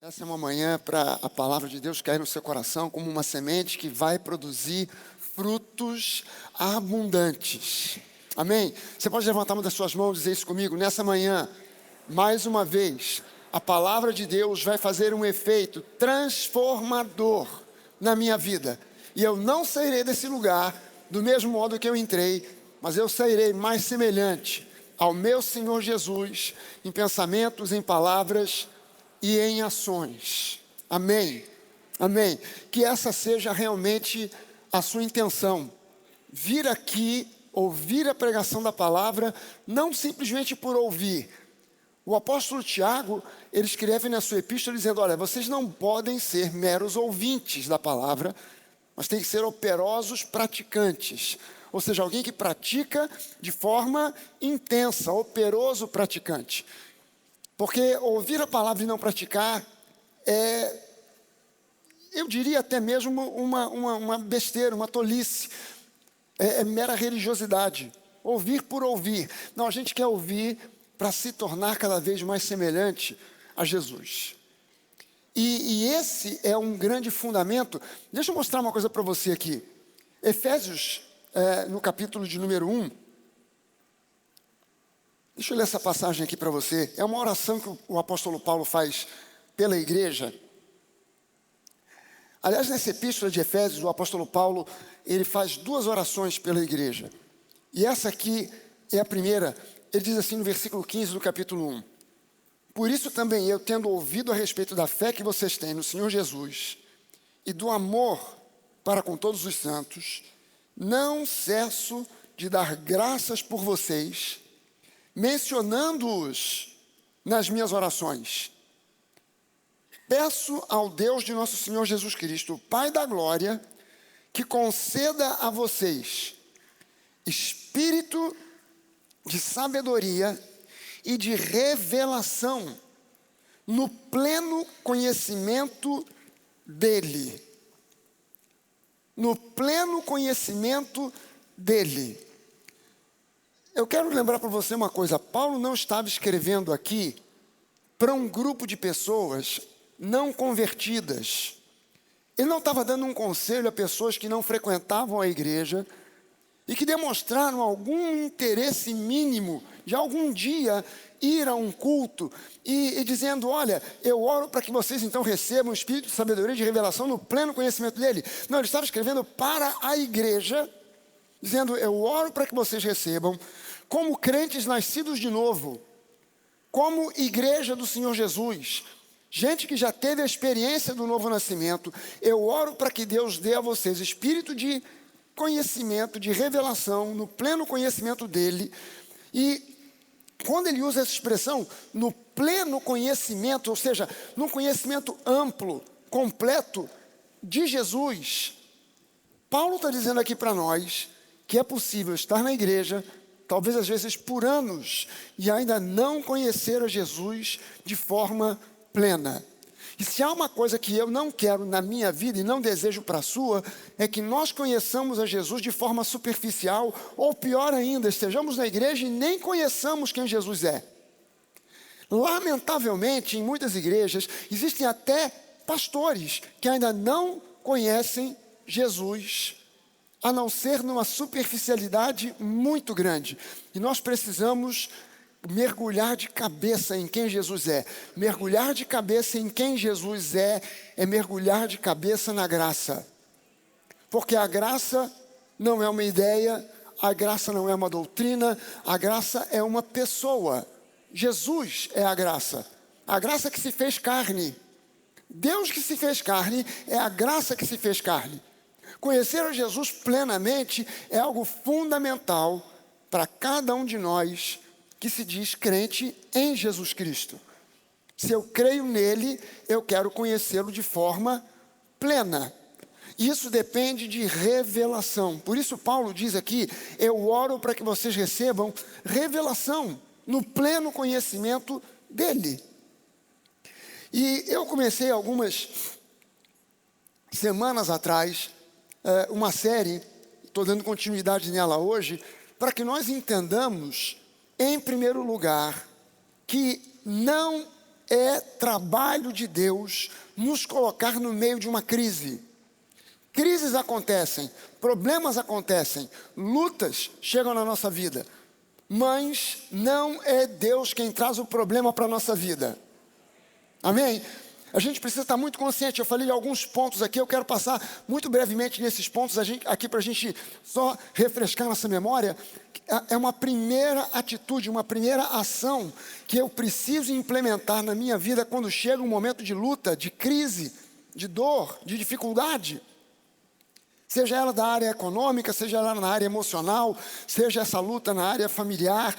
Essa é uma manhã para a palavra de Deus cair no seu coração como uma semente que vai produzir frutos abundantes. Amém? Você pode levantar uma das suas mãos e dizer isso comigo? Nessa manhã, mais uma vez, a palavra de Deus vai fazer um efeito transformador na minha vida. E eu não sairei desse lugar do mesmo modo que eu entrei, mas eu sairei mais semelhante ao meu Senhor Jesus, em pensamentos, em palavras e em ações. Amém? Amém? Que essa seja realmente a sua intenção. Vir aqui, ouvir a pregação da palavra, não simplesmente por ouvir. O apóstolo Tiago, ele escreve na sua epístola dizendo, olha, vocês não podem ser meros ouvintes da palavra, mas tem que ser operosos praticantes. Ou seja, alguém que pratica de forma intensa, operoso praticante. Porque ouvir a palavra e não praticar eu diria até mesmo uma besteira, uma tolice. É mera religiosidade. Ouvir por ouvir. Não, a gente quer ouvir para se tornar cada vez mais semelhante a Jesus. E esse é um grande fundamento. Deixa eu mostrar uma coisa para você aqui. Efésios, no capítulo de número 1. Deixa eu ler essa passagem aqui para você. É uma oração que o apóstolo Paulo faz pela igreja. Aliás, nessa epístola de Efésios, o apóstolo Paulo, ele faz duas orações pela igreja. E essa aqui é a primeira. Ele diz assim no versículo 15 do capítulo 1. Por isso também eu, tendo ouvido a respeito da fé que vocês têm no Senhor Jesus e do amor para com todos os santos, não cesso de dar graças por vocês, mencionando-os nas minhas orações. Peço ao Deus de nosso Senhor Jesus Cristo, o Pai da glória, que conceda a vocês espírito de sabedoria e de revelação no pleno conhecimento dele. No pleno conhecimento dele. Eu quero lembrar para você uma coisa. Paulo não estava escrevendo aqui para um grupo de pessoas não convertidas. Ele não estava dando um conselho a pessoas que não frequentavam a igreja e que demonstraram algum interesse mínimo de algum dia ir a um culto e dizendo, olha, eu oro para que vocês então recebam o espírito de sabedoria e de revelação no pleno conhecimento dele. Não, ele estava escrevendo para a igreja, dizendo, eu oro para que vocês recebam, como crentes nascidos de novo, como igreja do Senhor Jesus, gente que já teve a experiência do novo nascimento, eu oro para que Deus dê a vocês espírito de conhecimento, de revelação, no pleno conhecimento dele. E quando ele usa essa expressão, no pleno conhecimento, ou seja, no conhecimento amplo, completo de Jesus, Paulo está dizendo aqui para nós que é possível estar na igreja, talvez às vezes por anos, e ainda não conhecer a Jesus de forma plena. E se há uma coisa que eu não quero na minha vida e não desejo para a sua, é que nós conheçamos a Jesus de forma superficial, ou pior ainda, estejamos na igreja e nem conheçamos quem Jesus é. Lamentavelmente, em muitas igrejas, existem até pastores que ainda não conhecem Jesus, a não ser numa superficialidade muito grande. E nós precisamos mergulhar de cabeça em quem Jesus é. Mergulhar de cabeça em quem Jesus é mergulhar de cabeça na graça. Porque a graça não é uma ideia, a graça não é uma doutrina, a graça é uma pessoa. Jesus é a graça que se fez carne. Deus que se fez carne é a graça que se fez carne. Conhecer a Jesus plenamente é algo fundamental para cada um de nós que se diz crente em Jesus Cristo. Se eu creio nele, eu quero conhecê-lo de forma plena. Isso depende de revelação. Por isso Paulo diz aqui, eu oro para que vocês recebam revelação no pleno conhecimento dele. E eu comecei algumas semanas atrás uma série, estou dando continuidade nela hoje, para que nós entendamos, em primeiro lugar, que não é trabalho de Deus nos colocar no meio de uma crise. Crises acontecem, problemas acontecem, lutas chegam na nossa vida, mas não é Deus quem traz o problema para a nossa vida. Amém? A gente precisa estar muito consciente. Eu falei de alguns pontos aqui, eu quero passar muito brevemente nesses pontos aqui para a gente só refrescar nossa memória. É uma primeira atitude, uma primeira ação que eu preciso implementar na minha vida quando chega um momento de luta, de crise, de dor, de dificuldade. Seja ela da área econômica, seja ela na área emocional, seja essa luta na área familiar.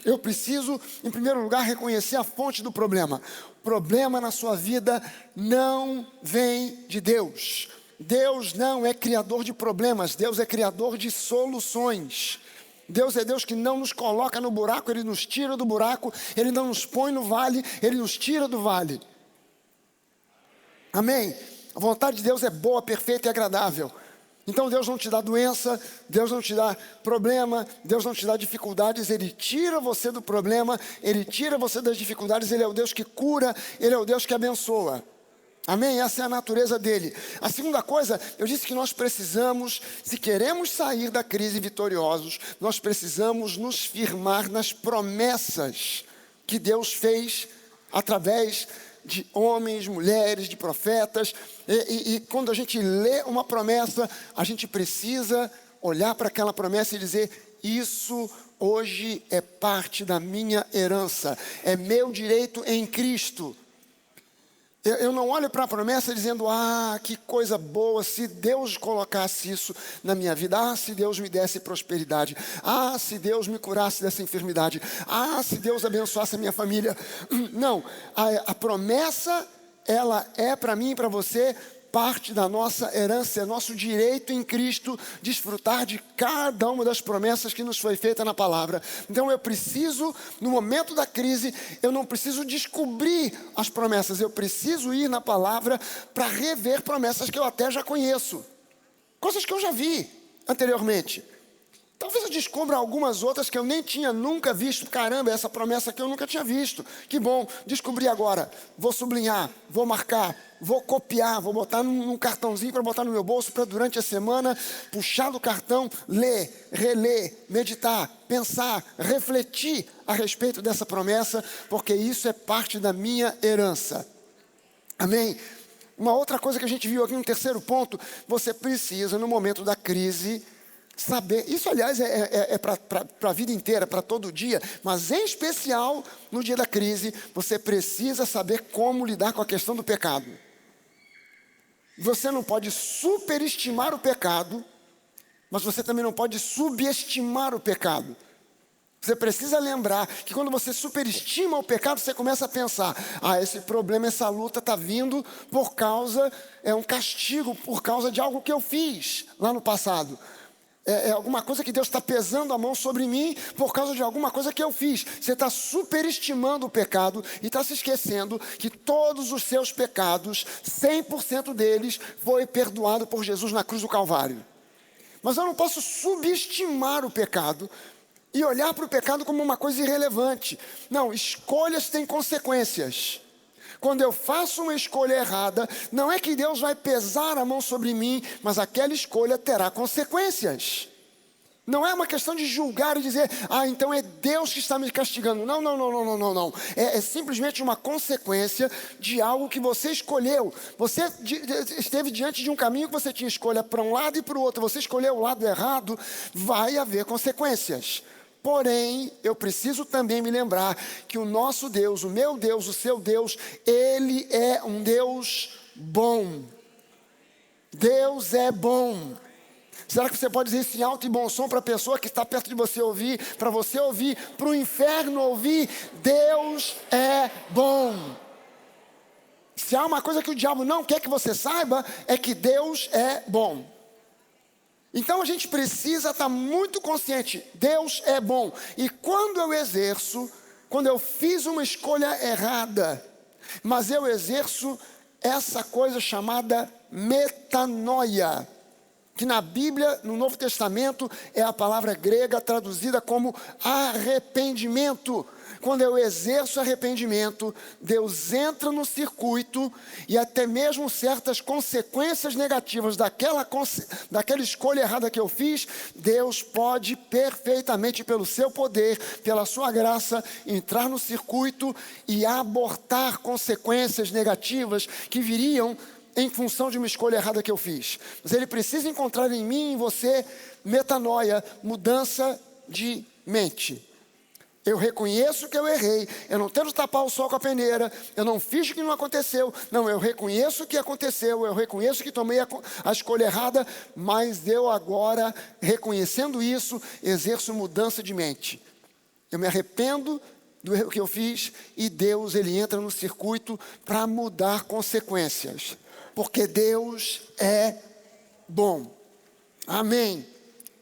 Eu preciso, em primeiro lugar, reconhecer a fonte do problema. O problema na sua vida não vem de Deus. Deus não é criador de problemas, Deus é criador de soluções. Deus é Deus que não nos coloca no buraco, Ele nos tira do buraco, Ele não nos põe no vale, Ele nos tira do vale. Amém? A vontade de Deus é boa, perfeita e agradável. Então Deus não te dá doença, Deus não te dá problema, Deus não te dá dificuldades, Ele tira você do problema, Ele tira você das dificuldades, Ele é o Deus que cura, Ele é o Deus que abençoa. Amém? Essa é a natureza dele. A segunda coisa, eu disse que nós precisamos, se queremos sair da crise vitoriosos, nós precisamos nos firmar nas promessas que Deus fez através de homens, mulheres, de profetas. E quando a gente lê uma promessa, a gente precisa olhar para aquela promessa e dizer: isso hoje é parte da minha herança, é meu direito em Cristo. Eu não olho para a promessa dizendo: ah, que coisa boa, se Deus colocasse isso na minha vida. Ah, se Deus me desse prosperidade. Ah, se Deus me curasse dessa enfermidade. Ah, se Deus abençoasse a minha família. Não, a promessa, ela é para mim e para você parte da nossa herança, é nosso direito em Cristo desfrutar de cada uma das promessas que nos foi feita na palavra. Então eu preciso, no momento da crise, eu não preciso descobrir as promessas, eu preciso ir na palavra para rever promessas que eu até já conheço, coisas que eu já vi anteriormente. Talvez eu descubra algumas outras que eu nem tinha nunca visto. Caramba, essa promessa que eu nunca tinha visto. Que bom, descobri agora. Vou sublinhar, vou marcar, vou copiar, vou botar num cartãozinho para botar no meu bolso para durante a semana, puxar do cartão, ler, reler, meditar, pensar, refletir a respeito dessa promessa, porque isso é parte da minha herança. Amém? Uma outra coisa que a gente viu aqui no terceiro ponto, você precisa, no momento da crise, saber, isso aliás é para a vida inteira, para todo dia, mas em especial no dia da crise, você precisa saber como lidar com a questão do pecado. Você não pode superestimar o pecado, mas você também não pode subestimar o pecado. Você precisa lembrar que quando você superestima o pecado, você começa a pensar: ah, esse problema, essa luta está vindo por causa, é um castigo, por causa de algo que eu fiz lá no passado. É alguma coisa que Deus está pesando a mão sobre mim por causa de alguma coisa que eu fiz. Você está superestimando o pecado e está se esquecendo que todos os seus pecados, 100% deles, foi perdoado por Jesus na cruz do Calvário. Mas eu não posso subestimar o pecado e olhar para o pecado como uma coisa irrelevante. Não, escolhas têm consequências. Quando eu faço uma escolha errada, não é que Deus vai pesar a mão sobre mim, mas aquela escolha terá consequências. Não é uma questão de julgar e dizer: ah, então é Deus que está me castigando. Não. É simplesmente uma consequência de algo que você escolheu. Você esteve diante de um caminho que você tinha escolha para um lado e para o outro. Você escolheu o lado errado, vai haver consequências. Porém, eu preciso também me lembrar que o nosso Deus, o meu Deus, o seu Deus, Ele é um Deus bom. Deus é bom. Será que você pode dizer isso em alto e bom som para a pessoa que está perto de você ouvir, para você ouvir, para o inferno ouvir? Deus é bom. Se há uma coisa que o diabo não quer que você saiba, é que Deus é bom. Então a gente precisa estar muito consciente: Deus é bom. E quando eu exerço, quando eu fiz uma escolha errada, mas eu exerço essa coisa chamada metanoia, que na Bíblia, no Novo Testamento, é a palavra grega traduzida como arrependimento. Quando eu exerço arrependimento, Deus entra no circuito e até mesmo certas consequências negativas daquela escolha errada que eu fiz, Deus pode perfeitamente, pelo seu poder, pela sua graça, entrar no circuito e abortar consequências negativas que viriam em função de uma escolha errada que eu fiz. Mas Ele precisa encontrar em mim e em você metanoia, mudança de mente. Eu reconheço que eu errei, eu não tento tapar o sol com a peneira, eu não finjo que não aconteceu, não, eu reconheço que aconteceu, eu reconheço que tomei a escolha errada, mas eu agora, reconhecendo isso, exerço mudança de mente. Eu me arrependo do erro que eu fiz e Deus, Ele entra no circuito para mudar consequências, porque Deus é bom. Amém.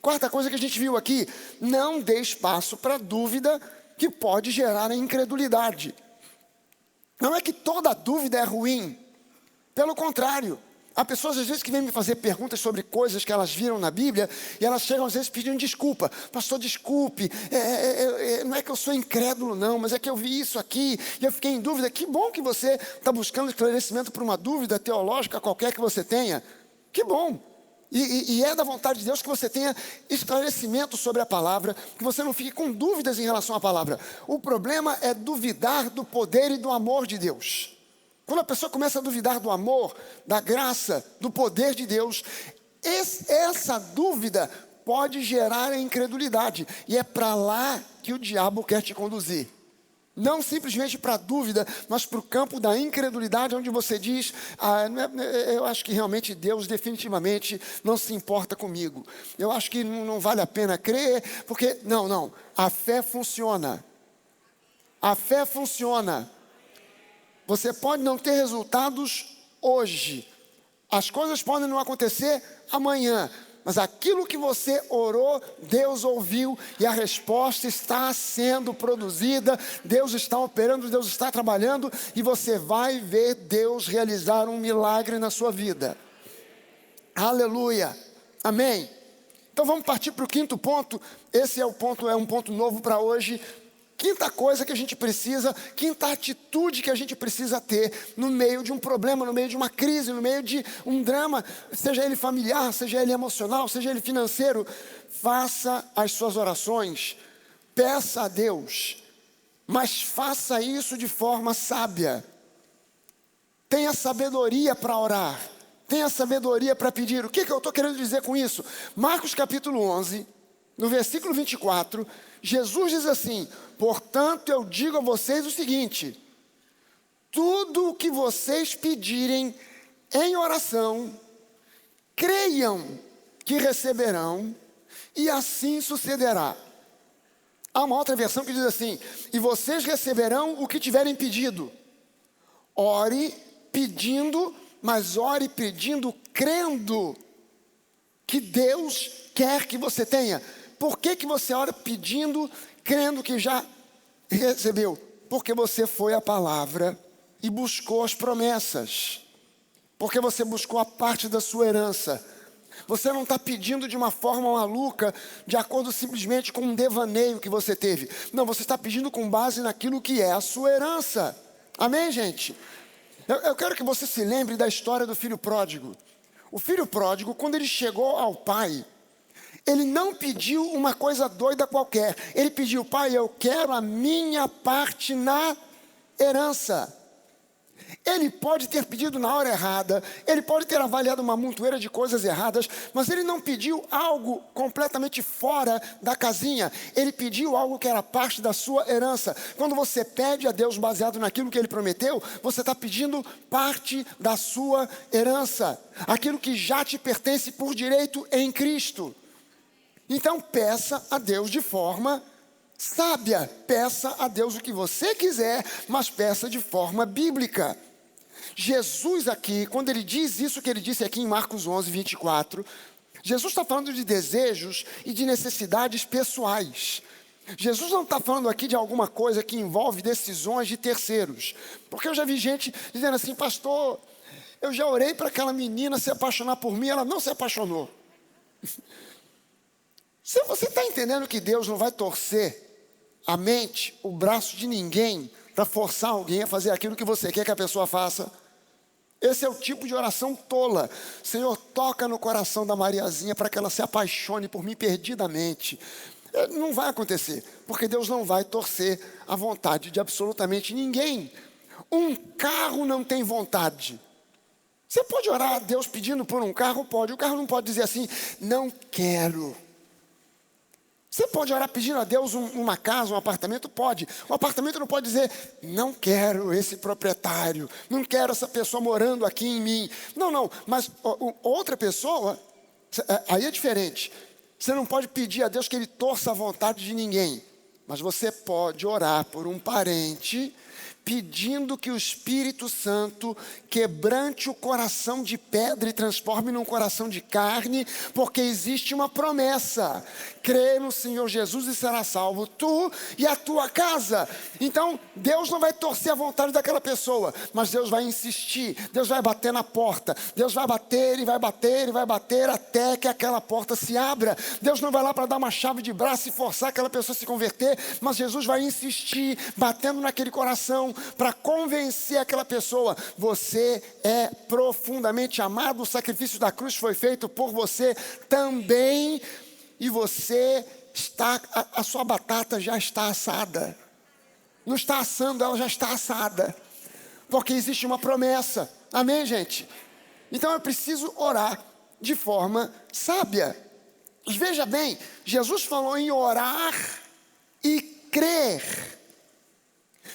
Quarta coisa que a gente viu aqui, não dê espaço para dúvida que pode gerar a incredulidade. Não é que toda dúvida é ruim, pelo contrário. Há pessoas às vezes que vêm me fazer perguntas sobre coisas que elas viram na Bíblia e elas chegam às vezes pedindo desculpa. Pastor, desculpe, não é que eu sou incrédulo não, mas é que eu vi isso aqui e eu fiquei em dúvida. Que bom que você está buscando esclarecimento para uma dúvida teológica qualquer que você tenha. Que bom. E é da vontade de Deus que você tenha esclarecimento sobre a palavra, que você não fique com dúvidas em relação à palavra. O problema é duvidar do poder e do amor de Deus. Quando a pessoa começa a duvidar do amor, da graça, do poder de Deus, essa dúvida pode gerar a incredulidade. E é para lá que o diabo quer te conduzir. Não simplesmente para a dúvida, mas para o campo da incredulidade, onde você diz, eu acho que realmente Deus definitivamente não se importa comigo. Eu acho que não vale a pena crer, porque, não, a fé funciona. A fé funciona. Você pode não ter resultados hoje. As coisas podem não acontecer amanhã. Mas aquilo que você orou, Deus ouviu e a resposta está sendo produzida. Deus está operando, Deus está trabalhando e você vai ver Deus realizar um milagre na sua vida. Aleluia. Amém. Então vamos partir para o quinto ponto. Esse é um ponto novo para hoje. Quinta coisa que a gente precisa, quinta atitude que a gente precisa ter no meio de um problema, no meio de uma crise, no meio de um drama, seja ele familiar, seja ele emocional, seja ele financeiro. Faça as suas orações, peça a Deus, mas faça isso de forma sábia. Tenha sabedoria para orar, tenha sabedoria para pedir. O que eu estou querendo dizer com isso? Marcos capítulo 11, no versículo 24, Jesus diz assim: portanto eu digo a vocês o seguinte, tudo o que vocês pedirem em oração, creiam que receberão e assim sucederá. Há uma outra versão que diz assim, e vocês receberão o que tiverem pedido. Ore pedindo, mas ore pedindo crendo que Deus quer que você tenha. Por que você ora pedindo, crendo que já recebeu? Porque você foi à palavra e buscou as promessas. Porque você buscou a parte da sua herança. Você não está pedindo de uma forma maluca, de acordo simplesmente com um devaneio que você teve. Não, você está pedindo com base naquilo que é a sua herança. Amém, gente? Eu quero que você se lembre da história do filho pródigo. O filho pródigo, quando ele chegou ao pai, ele não pediu uma coisa doida qualquer. Ele pediu, pai, eu quero a minha parte na herança. Ele pode ter pedido na hora errada, ele pode ter avaliado uma montoeira de coisas erradas, mas ele não pediu algo completamente fora da casinha. Ele pediu algo que era parte da sua herança. Quando você pede a Deus baseado naquilo que Ele prometeu, você está pedindo parte da sua herança. Aquilo que já te pertence por direito em Cristo. Então peça a Deus de forma sábia. Peça a Deus o que você quiser, mas peça de forma bíblica. Jesus aqui, quando ele diz isso que ele disse aqui em Marcos 11, 24, Jesus está falando de desejos e de necessidades pessoais. Jesus não está falando aqui de alguma coisa que envolve decisões de terceiros. Porque eu já vi gente dizendo assim, pastor, eu já orei para aquela menina se apaixonar por mim, ela não se apaixonou. Se você está entendendo que Deus não vai torcer a mente, o braço de ninguém para forçar alguém a fazer aquilo que você quer que a pessoa faça. Esse é o tipo de oração tola. Senhor, toca no coração da Mariazinha para que ela se apaixone por mim perdidamente. Não vai acontecer, porque Deus não vai torcer a vontade de absolutamente ninguém. Um carro não tem vontade. Você pode orar a Deus pedindo por um carro? Pode. O carro não pode dizer assim, não quero. Você pode orar pedindo a Deus uma casa, um apartamento? Pode. O apartamento não pode dizer, não quero esse proprietário, não quero essa pessoa morando aqui em mim. Não, mas outra pessoa, aí é diferente. Você não pode pedir a Deus que Ele torça a vontade de ninguém. Mas você pode orar por um parente, pedindo que o Espírito Santo quebrante o coração de pedra e transforme num coração de carne, porque existe uma promessa: crê no Senhor Jesus e será salvo tu e a tua casa. Então Deus não vai torcer a vontade daquela pessoa, mas Deus vai insistir, Deus vai bater na porta, Deus vai bater e vai bater e vai bater até que aquela porta se abra. Deus não vai lá para dar uma chave de braço e forçar aquela pessoa a se converter, mas Jesus vai insistir, batendo naquele coração, para convencer aquela pessoa: você é profundamente amado, o sacrifício da cruz foi feito por você também, e você está, a sua batata já está assada. Não está assando, ela já está assada, porque existe uma promessa. Amém, gente? Então eu preciso orar de forma sábia. Veja bem, Jesus falou em orar e crer.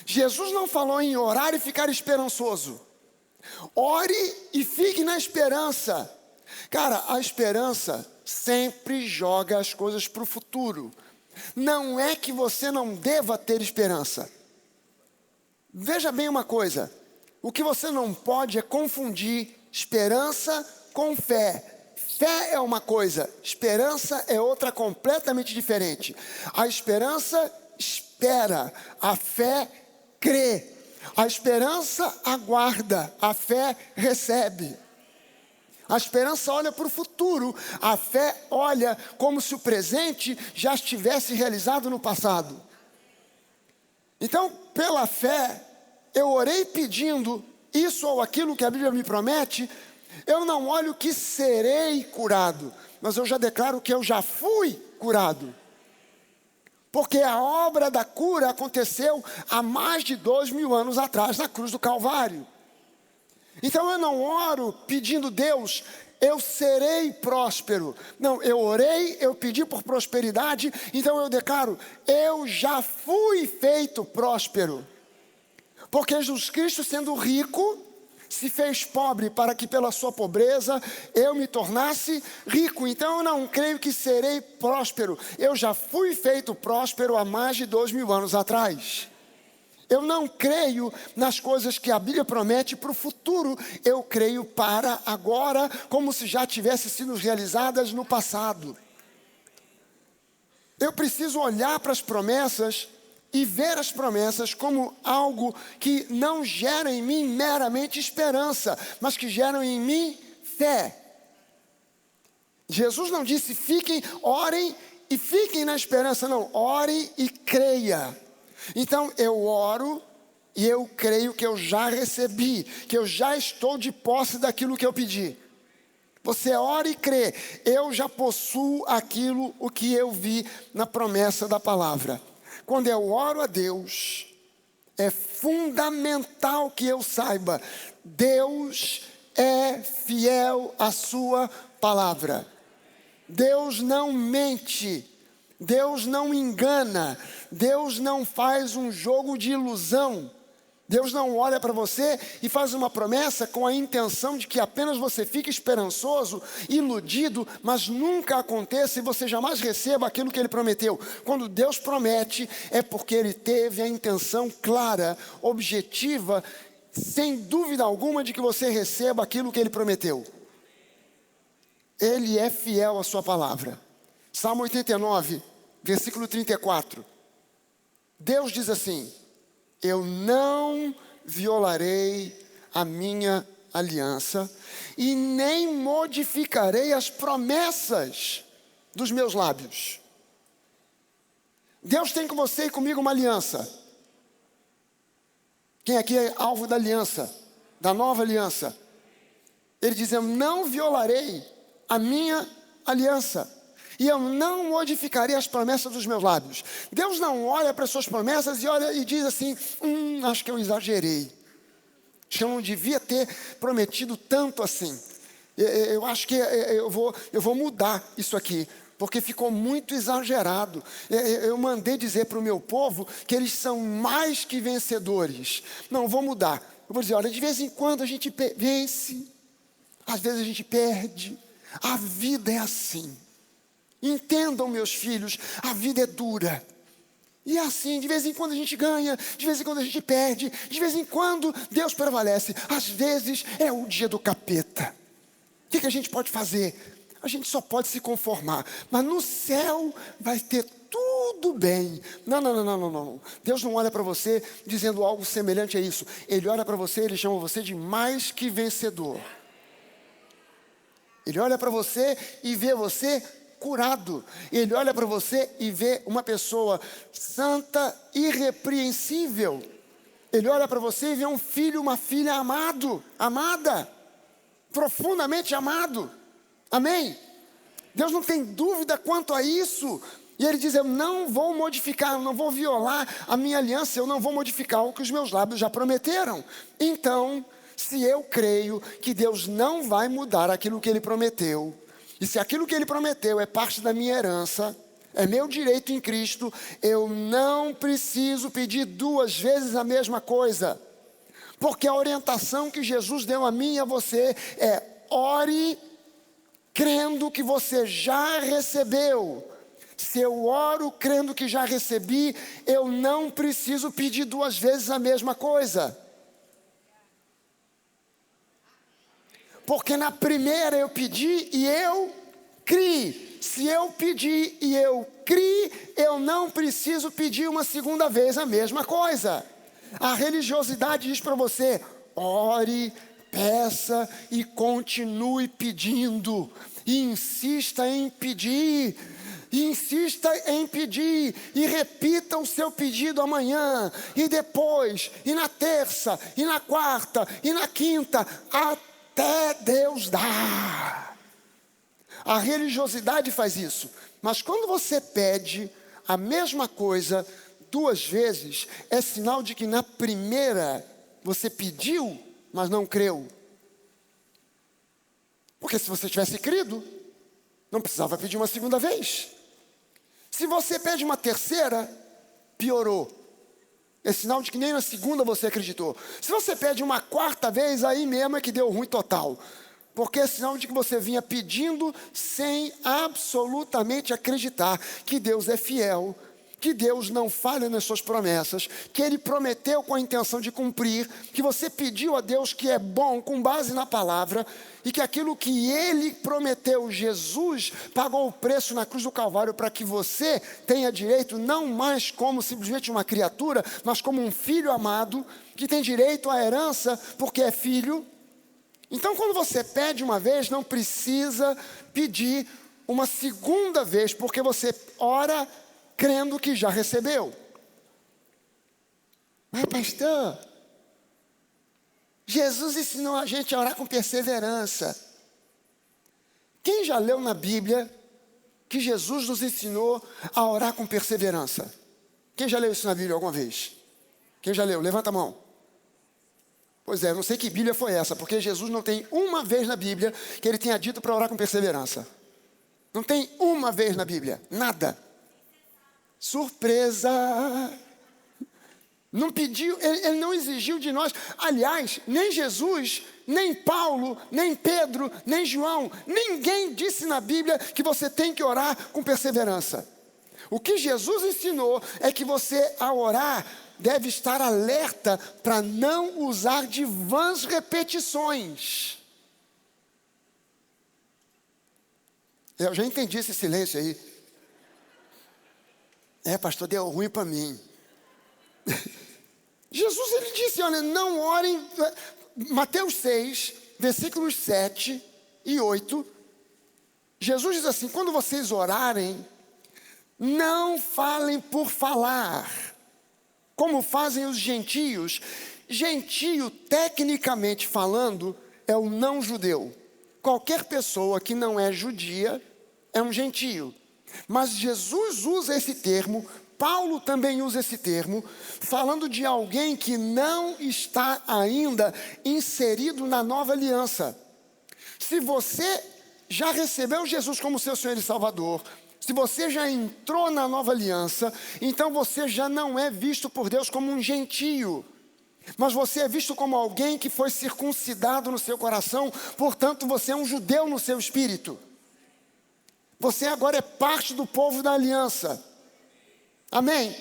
Jesus não falou em orar e ficar esperançoso. Ore e fique na esperança. Cara, a esperança sempre joga as coisas para o futuro. Não é que você não deva ter esperança. Veja bem uma coisa: o que você não pode é confundir esperança com fé. Fé é uma coisa, esperança é outra completamente diferente. A esperança espera, a fé crê. A esperança aguarda, a fé recebe. A esperança olha para o futuro, a fé olha como se o presente já estivesse realizado no passado. Então, pela fé, eu orei pedindo isso ou aquilo que a Bíblia me promete. Eu não olho que serei curado, mas eu já declaro que eu já fui curado. Porque a obra da cura aconteceu há mais de 2000 anos atrás, na cruz do Calvário. Então eu não oro pedindo: Deus, eu serei próspero. Não, eu orei, eu pedi por prosperidade, então eu declaro: eu já fui feito próspero. Porque Jesus Cristo, sendo rico, se fez pobre para que pela sua pobreza eu me tornasse rico. Então eu não creio que serei próspero. Eu já fui feito próspero há mais de 2000 anos atrás. Eu não creio nas coisas que a Bíblia promete para o futuro. Eu creio para agora, como se já tivessem sido realizadas no passado. Eu preciso olhar para as promessas e ver as promessas como algo que não gera em mim meramente esperança, mas que geram em mim fé. Jesus não disse: fiquem, orem e fiquem na esperança. Não, ore e creia. Então eu oro e eu creio que eu já recebi, que eu já estou de posse daquilo que eu pedi. Você ora e crê: eu já possuo aquilo o que eu vi na promessa da palavra. Quando eu oro a Deus, é fundamental que eu saiba: Deus é fiel à sua palavra. Deus não mente, Deus não engana, Deus não faz um jogo de ilusão. Deus não olha para você e faz uma promessa com a intenção de que apenas você fique esperançoso, iludido, mas nunca aconteça e você jamais receba aquilo que Ele prometeu. Quando Deus promete, é porque Ele teve a intenção clara, objetiva, sem dúvida alguma de que você receba aquilo que Ele prometeu. Ele é fiel à sua palavra. Salmo 89, versículo 34. Deus diz assim: eu não violarei a minha aliança e nem modificarei as promessas dos meus lábios. Deus tem com você e comigo uma aliança. Quem aqui é alvo da aliança, da nova aliança? Ele diz, eu não violarei a minha aliança. E eu não modificarei as promessas dos meus lábios. Deus não olha para as suas promessas e olha e diz assim, acho que eu exagerei. Acho que eu não devia ter prometido tanto assim. Eu acho que eu vou mudar isso aqui, porque ficou muito exagerado. Eu mandei dizer para o meu povo que eles são mais que vencedores. Não, vou mudar. Eu vou dizer, olha, de vez em quando a gente vence, às vezes a gente perde. A vida é assim. Entendam, meus filhos, a vida é dura. E é assim, de vez em quando a gente ganha, de vez em quando a gente perde, de vez em quando Deus prevalece. Às vezes é o dia do capeta. O que a gente pode fazer? A gente só pode se conformar. Mas no céu vai ter tudo bem. Não. Deus não olha para você dizendo algo semelhante a isso. Ele olha para você, ele chama você de mais que vencedor. Ele olha para você e vê você curado. Ele olha para você e vê uma pessoa santa, irrepreensível. Ele olha para você e vê um filho, uma filha amada, profundamente amado. Amém? Deus não tem dúvida quanto a isso. E ele diz, eu não vou modificar, eu não vou violar a minha aliança, eu não vou modificar o que os meus lábios já prometeram. Então, se eu creio que Deus não vai mudar aquilo que Ele prometeu, e se aquilo que Ele prometeu é parte da minha herança, é meu direito em Cristo, eu não preciso pedir 2 vezes a mesma coisa. Porque a orientação que Jesus deu a mim e a você é: ore crendo que você já recebeu. Se eu oro crendo que já recebi, eu não preciso pedir 2 vezes a mesma coisa. Porque na primeira eu pedi e eu criei. Se eu pedi e eu criei, eu não preciso pedir uma segunda vez a mesma coisa. A religiosidade diz para você: ore, peça e continue pedindo. E insista em pedir. E repita o seu pedido amanhã, e depois, e na terça, e na quarta, e na quinta, até Deus dar. A religiosidade faz isso. Mas quando você pede a mesma coisa 2 vezes, é sinal de que na primeira você pediu, mas não creu. Porque se você tivesse crido, não precisava pedir uma segunda vez. Se você pede uma terceira, piorou. É sinal de que nem na segunda você acreditou. Se você pede uma 4ª vez, aí mesmo é que deu ruim total. Porque é sinal de que você vinha pedindo sem absolutamente acreditar que Deus é fiel, que Deus não falha nas suas promessas, que Ele prometeu com a intenção de cumprir, que você pediu a Deus que é bom com base na palavra, e que aquilo que Ele prometeu, Jesus pagou o preço na cruz do Calvário para que você tenha direito, não mais como simplesmente uma criatura, mas como um filho amado, que tem direito à herança porque é filho. Então, quando você pede uma vez, não precisa pedir uma segunda vez, porque você ora crendo que já recebeu. Mas pastor, Jesus ensinou a gente a orar com perseverança. Quem já leu na Bíblia que Jesus nos ensinou a orar com perseverança? Quem já leu isso na Bíblia alguma vez? Quem já leu? Levanta a mão. Pois é, não sei que Bíblia foi essa, porque Jesus não tem uma vez na Bíblia que Ele tenha dito para orar com perseverança. Não tem uma vez na Bíblia, nada. Surpresa! Não pediu, ele não exigiu de nós. Aliás, nem Jesus, nem Paulo, nem Pedro, nem João, ninguém disse na Bíblia que você tem que orar com perseverança. O que Jesus ensinou é que você, ao orar, deve estar alerta para não usar de vãs repetições. Eu já entendi esse silêncio aí. Pastor, deu ruim para mim. Jesus, ele disse, olha, não orem. Mateus 6, versículos 7 e 8. Jesus diz assim: quando vocês orarem, Não falem por falar, como fazem os gentios. Gentio, tecnicamente falando, é o não judeu. Qualquer pessoa que não é judia é um gentio. Mas Jesus usa esse termo, Paulo também usa esse termo, falando de alguém que não está ainda inserido na nova aliança. Se você já recebeu Jesus como seu Senhor e Salvador, se você já entrou na nova aliança, então você já não é visto por Deus como um gentio, mas você é visto como alguém que foi circuncidado no seu coração, portanto você é um judeu no seu espírito. Você agora é parte do povo da aliança. Amém?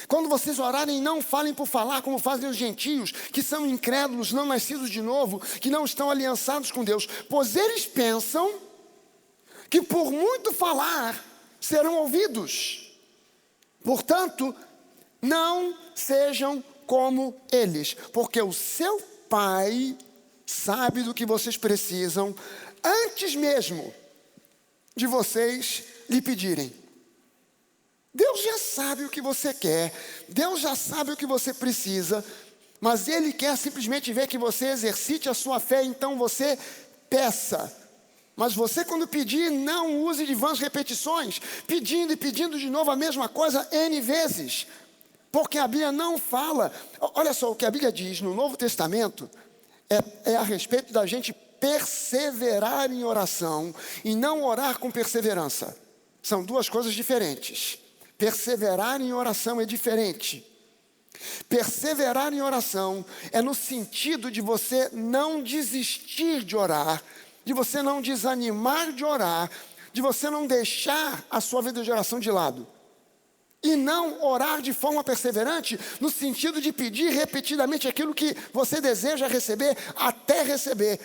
Quando vocês orarem, não falem por falar como fazem os gentios, que são incrédulos, não nascidos de novo, que não estão aliançados com Deus, pois eles pensam que por muito falar serão ouvidos. Portanto, não sejam como eles, porque o seu Pai sabe do que vocês precisam antes mesmo de vocês lhe pedirem. Deus já sabe o que você quer, Deus já sabe o que você precisa, mas Ele quer simplesmente ver que você exercite a sua fé, então você peça. Mas você, quando pedir, não use de vãs repetições, pedindo e pedindo de novo a mesma coisa N vezes, porque a Bíblia não fala. Olha só o que a Bíblia diz no Novo Testamento, é a respeito da gente perseverar em oração e não orar com perseverança. São duas coisas diferentes. Perseverar em oração é diferente. Perseverar em oração é no sentido de você não desistir de orar, de você não desanimar de orar, de você não deixar a sua vida de oração de lado. E não orar de forma perseverante, no sentido de pedir repetidamente aquilo que você deseja receber, até receber.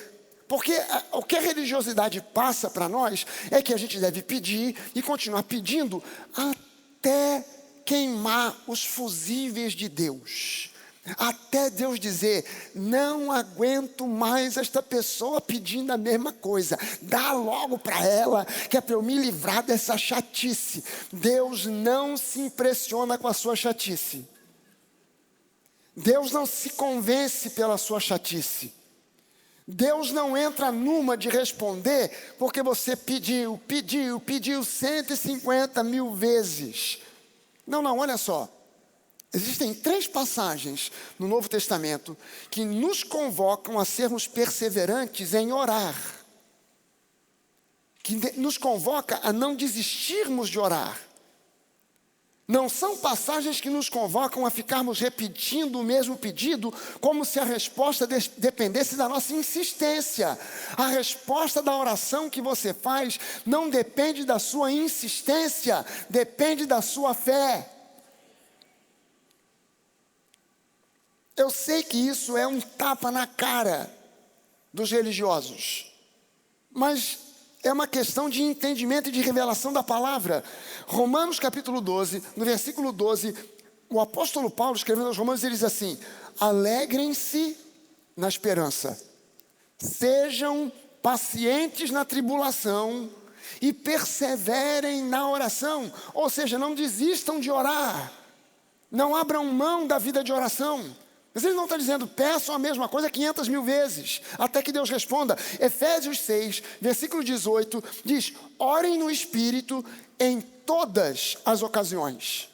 Porque o que a religiosidade passa para nós é que a gente deve pedir e continuar pedindo até queimar os fusíveis de Deus. Até Deus dizer, não aguento mais esta pessoa pedindo a mesma coisa. Dá logo para ela, que é para eu me livrar dessa chatice. Deus não se impressiona com a sua chatice. Deus não se convence pela sua chatice. Deus não entra numa de responder porque você pediu 150 mil vezes. Não, olha só. Existem 3 passagens no Novo Testamento que nos convocam a sermos perseverantes em orar. Que nos convoca a não desistirmos de orar. Não são passagens que nos convocam a ficarmos repetindo o mesmo pedido, como se a resposta dependesse da nossa insistência. A resposta da oração que você faz não depende da sua insistência, depende da sua fé. Eu sei que isso é um tapa na cara dos religiosos, mas é uma questão de entendimento e de revelação da palavra. Romanos capítulo 12, no versículo 12, o apóstolo Paulo, escrevendo aos Romanos, ele diz assim: alegrem-se na esperança, sejam pacientes na tribulação e perseverem na oração. Ou seja, não desistam de orar, não abram mão da vida de oração. Mas ele não está dizendo, peçam a mesma coisa 500 mil vezes, até que Deus responda. Efésios 6, versículo 18, diz, orem no Espírito em todas as ocasiões.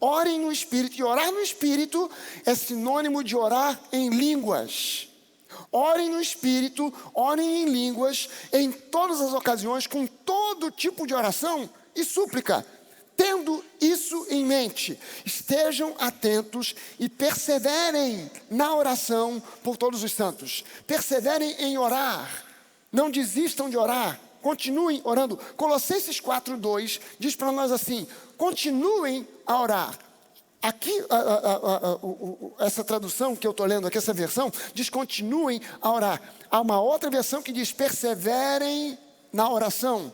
Orem no Espírito, e orar no Espírito é sinônimo de orar em línguas. Orem no Espírito, orem em línguas, em todas as ocasiões, com todo tipo de oração e súplica. Tendo isso em mente, estejam atentos e perseverem na oração por todos os santos. Perseverem em orar, não desistam de orar, continuem orando. Colossenses 4:2 diz para nós assim, continuem a orar. Aqui, essa tradução que eu estou lendo aqui, essa versão, diz continuem a orar. Há uma outra versão que diz perseverem na oração.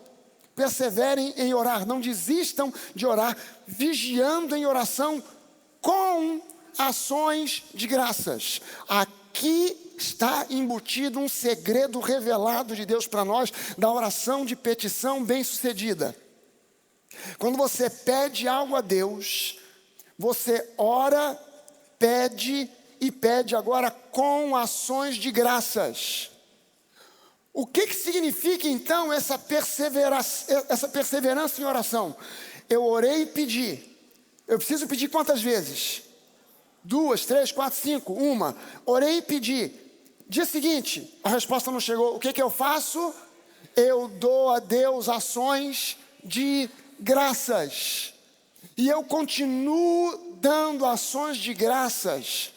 Perseverem em orar, não desistam de orar, vigiando em oração com ações de graças. Aqui está embutido um segredo revelado de Deus para nós, da oração de petição bem-sucedida. Quando você pede algo a Deus, você ora, pede e pede agora com ações de graças. O que significa então essa perseverança em oração? Eu orei e pedi. Eu preciso pedir quantas vezes? 2, 3, 4, 5, 1. Orei e pedi. Dia seguinte, a resposta não chegou. O que eu faço? Eu dou a Deus ações de graças. E eu continuo dando ações de graças.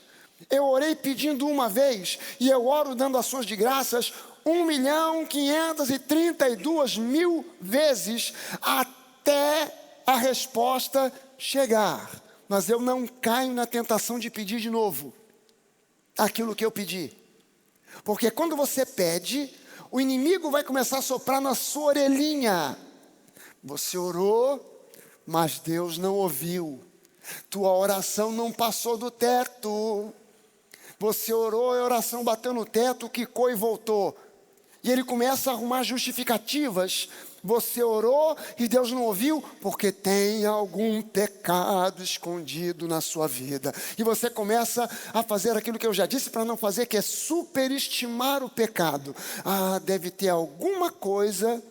Eu orei pedindo uma vez e eu oro dando ações de graças 1.532.000 vezes até a resposta chegar. Mas eu não caio na tentação de pedir de novo aquilo que eu pedi. Porque quando você pede, o inimigo vai começar a soprar na sua orelhinha. Você orou, mas Deus não ouviu. Tua oração não passou do teto. Você orou, a oração bateu no teto, quicou e voltou. E ele começa a arrumar justificativas. Você orou e Deus não ouviu porque tem algum pecado escondido na sua vida. E você começa a fazer aquilo que eu já disse para não fazer, que é superestimar o pecado. Ah, deve ter alguma coisa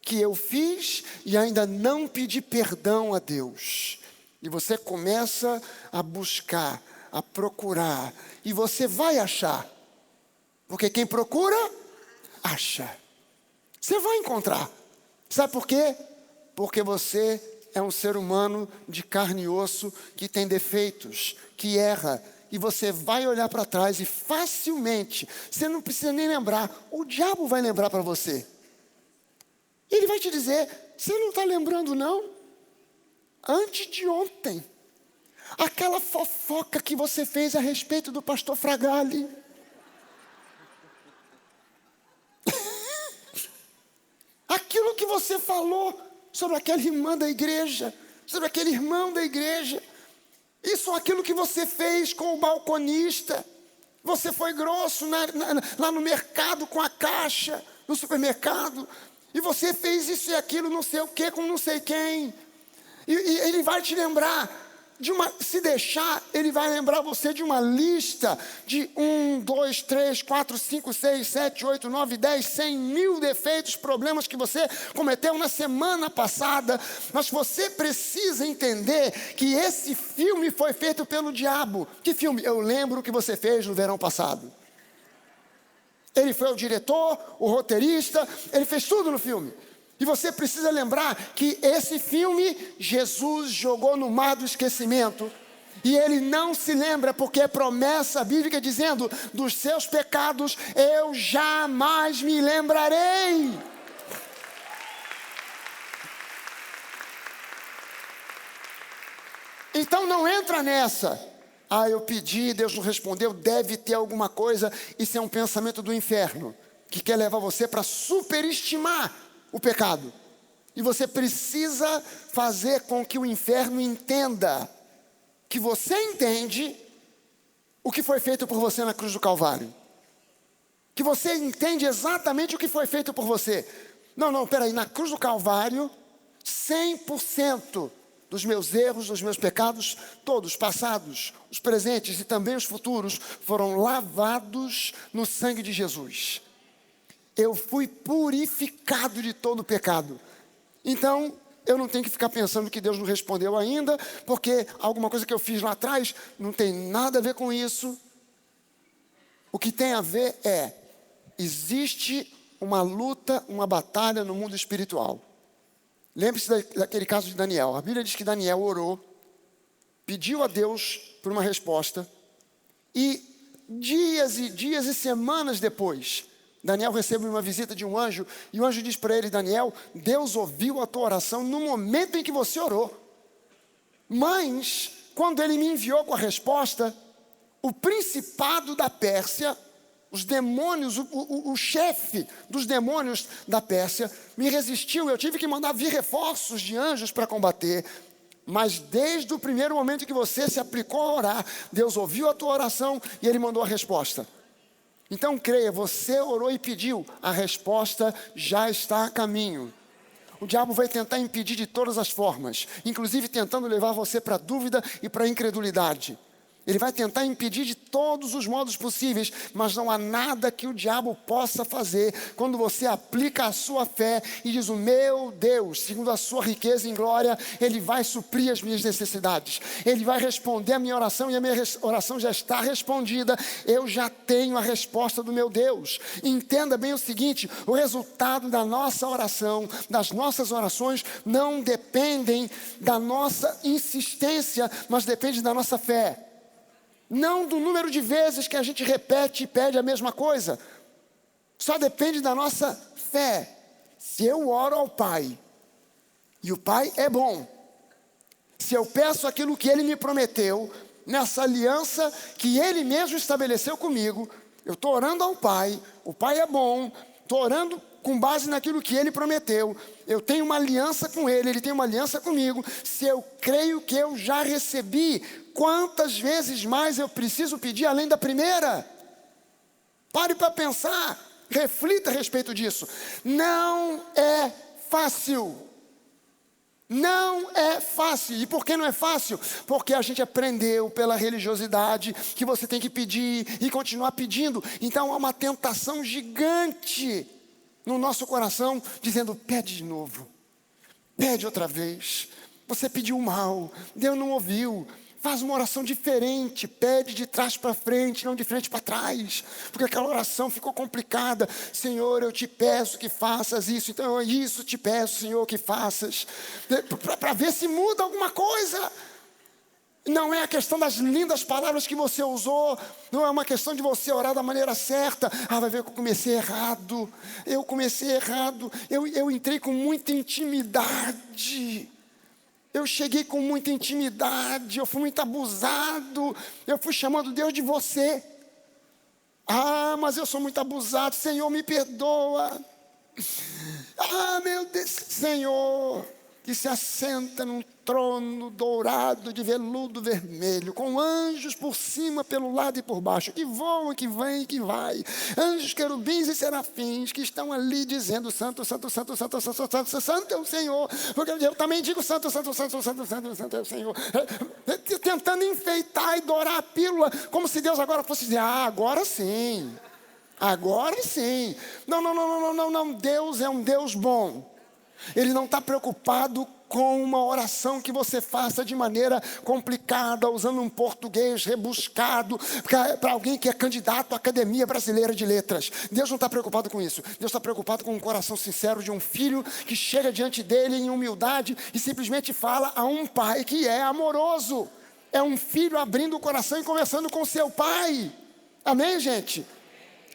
que eu fiz e ainda não pedi perdão a Deus. E você começa a buscar, a procurar. E você vai achar. Porque quem procura, acha. Você vai encontrar. Sabe por quê? Porque você é um ser humano de carne e osso que tem defeitos, que erra. E você vai olhar para trás e facilmente, você não precisa nem lembrar, o diabo vai lembrar para você. Ele vai te dizer, você não está lembrando não? Antes de ontem, aquela fofoca que você fez a respeito do pastor Fragale. Aquilo que você falou sobre aquela irmã da igreja, sobre aquele irmão da igreja. Isso é aquilo que você fez com o balconista. Você foi grosso lá no mercado com a caixa, no supermercado. E você fez isso e aquilo, não sei o que, com não sei quem. E ele vai te lembrar. Se deixar, ele vai lembrar você de uma lista de 1, 2, 3, 4, 5, 6, 7, 8, 9, 10, 100 mil defeitos, problemas que você cometeu na semana passada. Mas você precisa entender que esse filme foi feito pelo diabo. Que filme? Eu lembro o que você fez no verão passado. Ele foi o diretor, o roteirista, ele fez tudo no filme. E você precisa lembrar que esse filme, Jesus jogou no mar do esquecimento. E ele não se lembra porque é promessa bíblica dizendo, dos seus pecados eu jamais me lembrarei. Então não entra nessa. Ah, eu pedi, Deus não respondeu, deve ter alguma coisa. Isso é um pensamento do inferno, que quer levar você para superestimar o pecado. E você precisa fazer com que o inferno entenda que você entende o que foi feito por você na cruz do Calvário. Que você entende exatamente o que foi feito por você. Não, peraí, na cruz do Calvário, 100% dos meus erros, dos meus pecados, todos, passados, os presentes e também os futuros, foram lavados no sangue de Jesus. Eu fui purificado de todo o pecado. Então, eu não tenho que ficar pensando que Deus não respondeu ainda, porque alguma coisa que eu fiz lá atrás não tem nada a ver com isso. O que tem a ver é, existe uma luta, uma batalha no mundo espiritual. Lembre-se daquele caso de Daniel. A Bíblia diz que Daniel orou, pediu a Deus por uma resposta, e dias e semanas depois, Daniel recebe uma visita de um anjo, e o anjo diz para ele, Daniel, Deus ouviu a tua oração no momento em que você orou. Mas, quando ele me enviou com a resposta, o principado da Pérsia, os demônios, o chefe dos demônios da Pérsia, me resistiu, eu tive que mandar vir reforços de anjos para combater. Mas desde o primeiro momento que você se aplicou a orar, Deus ouviu a tua oração e Ele mandou a resposta. Então creia, você orou e pediu, a resposta já está a caminho. o diabo vai tentar impedir de todas as formas, inclusive tentando levar você para a dúvida e para a incredulidade. Ele vai tentar impedir de todos os modos possíveis, mas não há nada que o diabo possa fazer quando você aplica a sua fé e diz: o meu Deus, segundo a sua riqueza em glória, Ele vai suprir as minhas necessidades. Ele vai responder a minha oração e a minha oração já está respondida. Eu já tenho a resposta do meu Deus. Entenda bem o seguinte: o resultado da nossa oração, das nossas orações, não dependem da nossa insistência, mas depende da nossa fé. Não do número de vezes que a gente repete e pede a mesma coisa. Só depende da nossa fé. Se eu oro ao Pai, e o Pai é bom, se eu peço aquilo que Ele me prometeu, nessa aliança que Ele mesmo estabeleceu comigo, eu estou orando ao Pai, o Pai é bom, estou orando com base naquilo que Ele prometeu, eu tenho uma aliança com Ele, Ele tem uma aliança comigo. Se eu creio que eu já recebi, quantas vezes mais eu preciso pedir além da primeira? Pare para pensar, reflita a respeito disso. Não é fácil. Não é fácil. E por que não é fácil? Porque a gente aprendeu pela religiosidade que você tem que pedir e continuar pedindo. Então há uma tentação gigante no nosso coração, dizendo: pede de novo, pede outra vez. Você pediu mal, Deus não ouviu. Faz uma oração diferente, pede de trás para frente, não de frente para trás, porque aquela oração ficou complicada. Senhor, eu te peço que faças isso, então isso te peço, Senhor, que faças, para ver se muda alguma coisa. Não é a questão das lindas palavras que você usou, não é uma questão de você orar da maneira certa. Vai ver que eu comecei errado, eu entrei com muita intimidade. Eu cheguei com muita intimidade, eu fui muito abusado, eu fui chamando Deus de você. Mas eu sou muito abusado, Senhor, me perdoa. Meu Deus, Senhor, que se assenta num trono dourado de veludo vermelho, com anjos por cima, pelo lado e por baixo, que voam, que vêm e que vai. Anjos, querubins e serafins que estão ali dizendo: santo, santo, santo, santo, santo, santo, santo, santo é o Senhor. Porque eu também digo: santo, santo, santo, santo, santo, santo é o Senhor. Tentando enfeitar e dourar a pílula, como se Deus agora fosse dizer: agora sim. Agora sim. Não. Deus é um Deus bom. Ele não está preocupado com uma oração que você faça de maneira complicada, usando um português rebuscado, para alguém que é candidato à Academia Brasileira de Letras. Deus não está preocupado com isso. Deus está preocupado com um coração sincero de um filho que chega diante dele em humildade e simplesmente fala a um pai que é amoroso. É um filho abrindo o coração e conversando com seu pai. Amém, gente?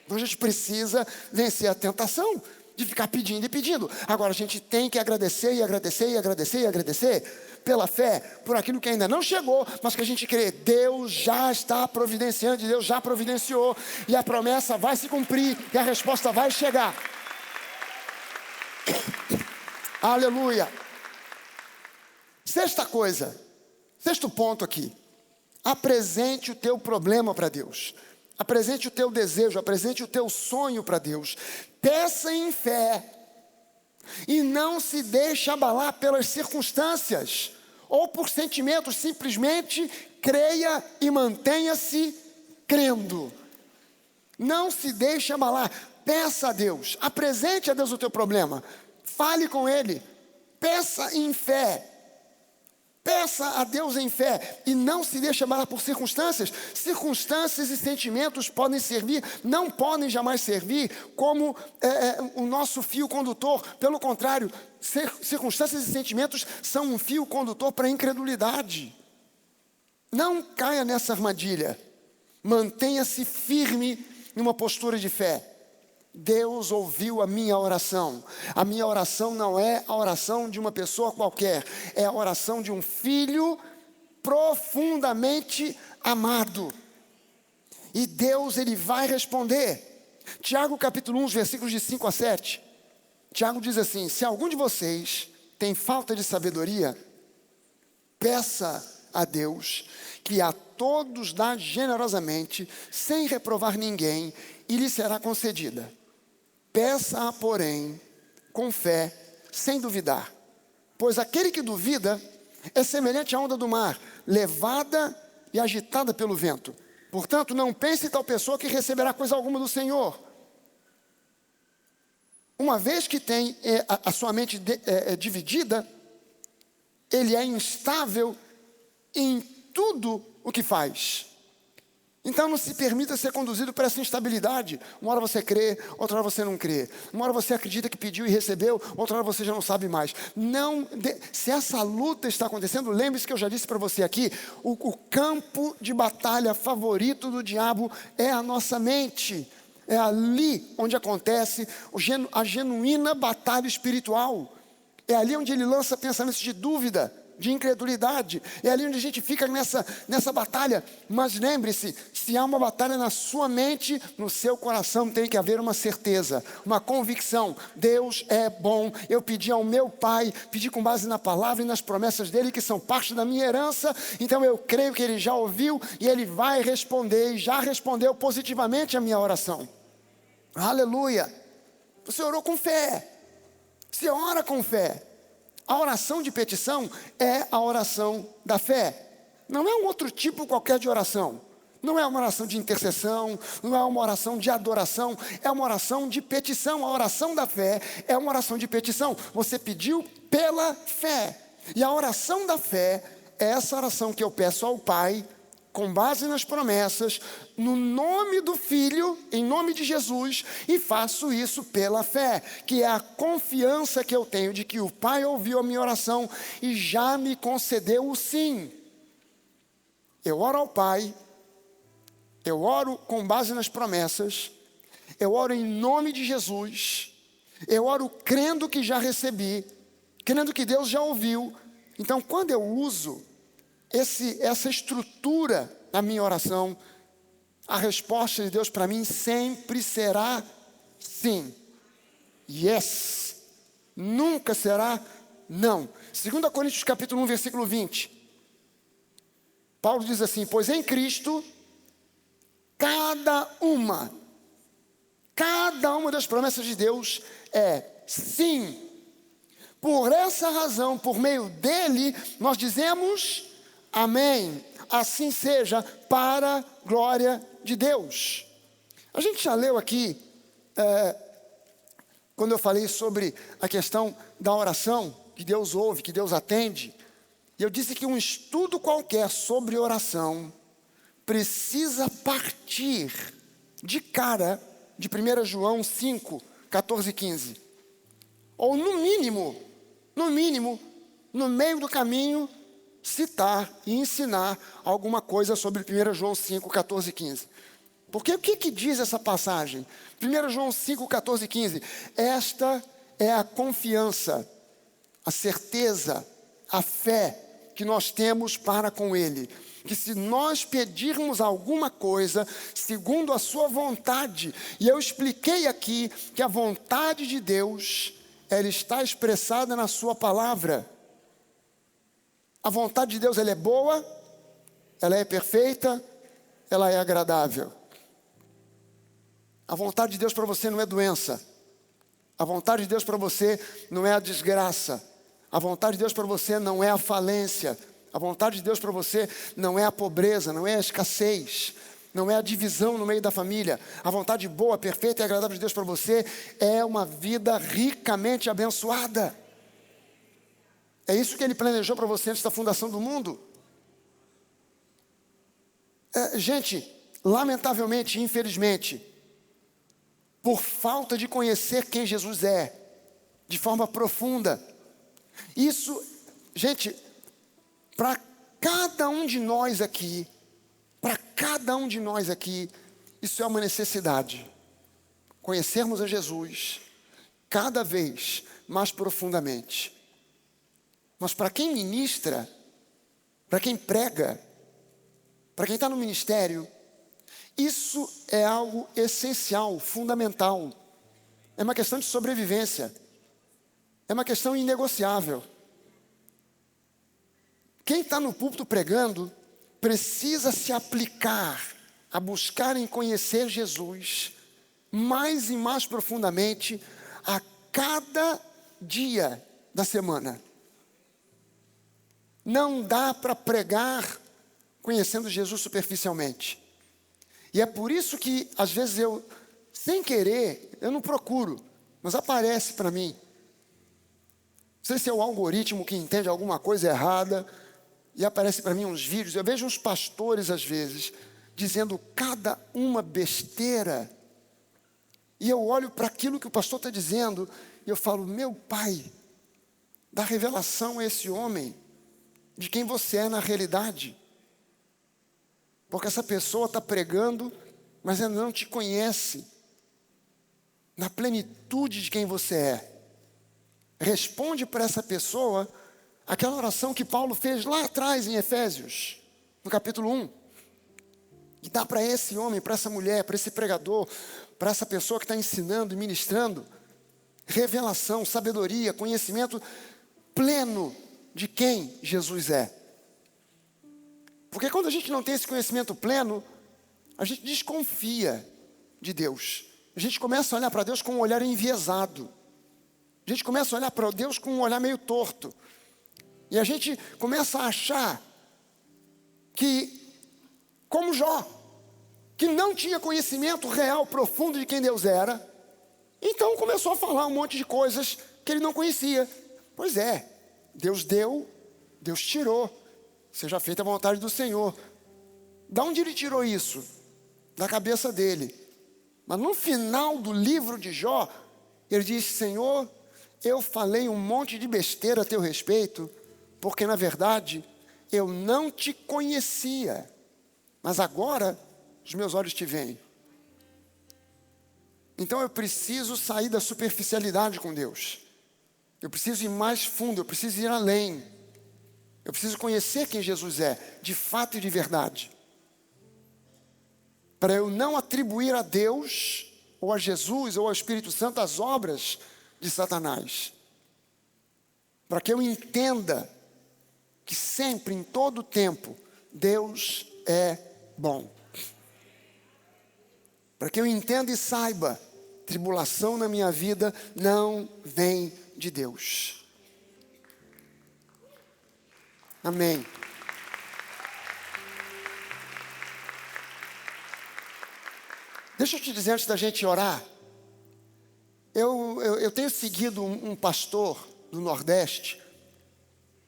Então a gente precisa vencer a tentação de ficar pedindo e pedindo. Agora a gente tem que agradecer pela fé, por aquilo que ainda não chegou, mas que a gente crê. Deus já está providenciando, Deus já providenciou, e a promessa vai se cumprir, e a resposta vai chegar. Aleluia. Sexto ponto aqui: apresente o teu problema para Deus. Apresente o teu desejo, apresente o teu sonho para Deus. Peça em fé e não se deixe abalar pelas circunstâncias ou por sentimentos. Simplesmente creia e mantenha-se crendo. Não se deixe abalar. Peça a Deus, apresente a Deus o teu problema, fale com Ele, peça em fé. Peça a Deus em fé e não se deixe abalar por circunstâncias. Circunstâncias e sentimentos não podem jamais servir como o nosso fio condutor. Pelo contrário, circunstâncias e sentimentos são um fio condutor para a incredulidade. Não caia nessa armadilha. Mantenha-se firme numa postura de fé. Deus ouviu a minha oração. A minha oração não é a oração de uma pessoa qualquer. É a oração de um filho profundamente amado. E Deus, Ele vai responder. Tiago capítulo 1, versículos de 5 a 7. Tiago diz assim: se algum de vocês tem falta de sabedoria, peça a Deus, que a todos dá generosamente, sem reprovar ninguém, e lhe será concedida. Peça, porém, com fé, sem duvidar. Pois aquele que duvida é semelhante à onda do mar, levada e agitada pelo vento. Portanto, não pense tal pessoa que receberá coisa alguma do Senhor. Uma vez que tem a sua mente dividida, ele é instável em tudo o que faz. Então não se permita ser conduzido por essa instabilidade. Uma hora você crê, outra hora você não crê. Uma hora você acredita que pediu e recebeu, outra hora você já não sabe mais. Se essa luta está acontecendo, lembre-se que eu já disse para você aqui, o campo de batalha favorito do diabo é a nossa mente. É ali onde acontece a genuína batalha espiritual. É ali onde ele lança pensamentos de dúvida, de incredulidade. É ali onde a gente fica nessa batalha. Mas lembre-se, se há uma batalha na sua mente, no seu coração tem que haver uma certeza, uma convicção. Deus é bom. Eu pedi ao meu Pai, pedi com base na palavra e nas promessas dele, que são parte da minha herança. Então eu creio que ele já ouviu e ele vai responder, e já respondeu positivamente a minha oração. Aleluia. Você orou com fé. Você ora com fé. A oração de petição é a oração da fé. Não é um outro tipo qualquer de oração. Não é uma oração de intercessão, não é uma oração de adoração, é uma oração de petição. A oração da fé é uma oração de petição. Você pediu pela fé. E a oração da fé é essa oração que eu peço ao Pai, com base nas promessas, no nome do Filho, em nome de Jesus, e faço isso pela fé, que é a confiança que eu tenho de que o Pai ouviu a minha oração e já me concedeu o sim. Eu oro ao Pai, eu oro com base nas promessas, eu oro em nome de Jesus, eu oro crendo que já recebi, crendo que Deus já ouviu. Então, quando eu uso essa estrutura na minha oração, a resposta de Deus para mim sempre será sim. Yes. Nunca será não. 2 Coríntios capítulo 1, versículo 20. Paulo diz assim: pois em Cristo, cada uma das promessas de Deus é sim. Por essa razão, por meio dele, nós dizemos amém. Assim seja, para a glória de Deus. A gente já leu aqui, quando eu falei sobre a questão da oração, que Deus ouve, que Deus atende, e eu disse que um estudo qualquer sobre oração precisa partir de cara de 1 João 5, 14 e 15. Ou no mínimo, no meio do caminho, citar e ensinar alguma coisa sobre 1 João 5, 14 e 15. Porque o que diz essa passagem? 1 João 5, 14 e 15. Esta é a confiança, a certeza, a fé que nós temos para com Ele. Que se nós pedirmos alguma coisa segundo a sua vontade, e eu expliquei aqui que a vontade de Deus, ela está expressada na sua palavra. A vontade de Deus, ela é boa, ela é perfeita, ela é agradável. A vontade de Deus para você não é doença. A vontade de Deus para você não é a desgraça. A vontade de Deus para você não é a falência. A vontade de Deus para você não é a pobreza, não é a escassez, não é a divisão no meio da família. A vontade boa, perfeita e agradável de Deus para você é uma vida ricamente abençoada. É isso que Ele planejou para você antes da fundação do mundo. Gente, lamentavelmente, infelizmente, por falta de conhecer quem Jesus é, de forma profunda, isso, gente, para cada um de nós aqui, isso é uma necessidade. Conhecermos a Jesus cada vez mais profundamente. Mas para quem ministra, para quem prega, para quem está no ministério, isso é algo essencial, fundamental. É uma questão de sobrevivência. É uma questão inegociável. Quem está no púlpito pregando precisa se aplicar a buscar em conhecer Jesus mais e mais profundamente a cada dia da semana. Não dá para pregar conhecendo Jesus superficialmente. E é por isso que, às vezes, eu, sem querer, eu não procuro, mas aparece para mim. Não sei se é o algoritmo que entende alguma coisa errada, e aparece para mim uns vídeos. Eu vejo uns pastores, às vezes, dizendo cada uma besteira. E eu olho para aquilo que o pastor está dizendo, e eu falo, meu Pai, dá revelação a esse homem de quem você é na realidade. Porque essa pessoa está pregando, mas ela não te conhece na plenitude de quem você é. Responde para essa pessoa aquela oração que Paulo fez lá atrás em Efésios, no capítulo 1. E dá para esse homem, para essa mulher, para esse pregador, para essa pessoa que está ensinando e ministrando, revelação, sabedoria, conhecimento pleno de quem Jesus é. Porque quando a gente não tem esse conhecimento pleno, a gente desconfia de Deus. A gente começa a olhar para Deus com um olhar enviesado. A gente começa a olhar para Deus com um olhar meio torto. E a gente começa a achar que, como Jó, que não tinha conhecimento real, profundo de quem Deus era, então começou a falar um monte de coisas que ele não conhecia. Pois é, Deus deu, Deus tirou. Seja feita a vontade do Senhor. Da onde ele tirou isso? Da cabeça dele. Mas no final do livro de Jó, ele diz, Senhor, eu falei um monte de besteira a teu respeito, porque na verdade eu não te conhecia, mas agora os meus olhos te veem. Então eu preciso sair da superficialidade com Deus. Eu preciso ir mais fundo, eu preciso ir além. Eu preciso conhecer quem Jesus é, de fato e de verdade. Para eu não atribuir a Deus, ou a Jesus, ou ao Espírito Santo as obras de Satanás. Para que eu entenda que sempre, em todo tempo, Deus é bom. Para que eu entenda e saiba, tribulação na minha vida não vem de Deus. Amém. Deixa eu te dizer antes da gente orar. Eu tenho seguido um pastor do Nordeste,